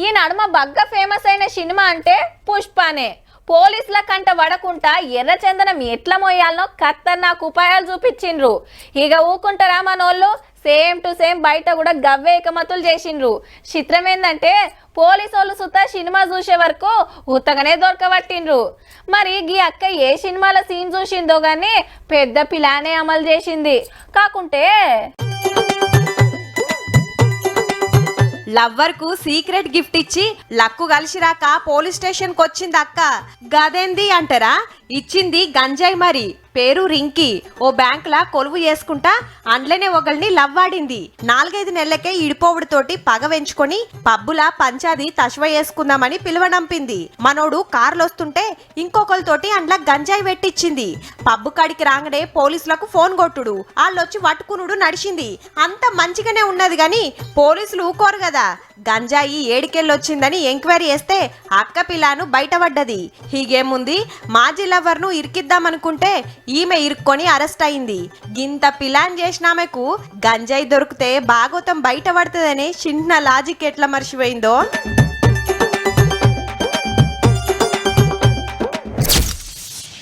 ఈ నడుమ బగ్గ ఫేమస్ అయిన సినిమా అంటే పుష్పనే. పోలీసుల కంట పడకుండా ఎర్రచందనం ఎట్లా మోయాలనో ఖతర్నాక్ ఉపాయాలు చూపించిండ్రు. ఇక ఊకుంటారా మనోళ్ళు? సేమ్ టు సేమ్ బయట కూడా గవ్వే ఇకమతులు చేసిండ్రు. చిత్రం ఏంటంటే పోలీసు వాళ్ళు సుతా సినిమా చూసే వరకు ఉత్తగానే దొరకబట్టిండ్రు. మరి గీ అక్క ఏ సినిమాల సీన్ చూసిందో గానీ పెద్ద ప్లానే అమలు చేసింది. కాకుంటే లవ్వర్ కు సీక్రెట్ గిఫ్ట్ ఇచ్చి లక్కు కలిసిరాక పోలీస్ స్టేషన్ కు వచ్చింది అక్క. గదేంది అంటారా? ఇచ్చింది గంజాయి మరి. పేరు రింకీ. ఓ బ్యాంక్ లా కొలువు చేసుకుంటా అండ్లనే ఒకళ్ళని లవ్వాడింది. 4-5 నెలలకే ఇడిపోవుడితోటి పగ వెంచుకొని పబ్బులా పంచాది తశ్వ వేసుకుందామని పిలువనంపింది. మనోడు కార్లొస్తుంటే ఇంకొకరితోటి అండ్ల గంజాయి పెట్టించింది. పబ్బు కాడికి రాగానే పోలీసులకు ఫోన్ కొట్టుడు, వాళ్ళొచ్చి పట్టుకునుడు నడిచింది. అంత మంచిగానే ఉన్నది గాని పోలీసులు ఊకోరు కదా. గంజాయి ఏడికెళ్ళొచ్చిందని ఎంక్వైరీ చేస్తే అక్క పిల్లను బయటపడ్డది. హీగేముంది, మాజీ లవర్ ను ఇరికిద్దామనుకుంటే ఈమె ఇరుక్కొని అరెస్ట్ అయింది. గింత పిలాన్ చేసినామెకు గంజాయి దొరికితే భాగవతం బయట పడుతుందని చిన్న లాజిక్ ఎట్లా మర్చిపోయిందో.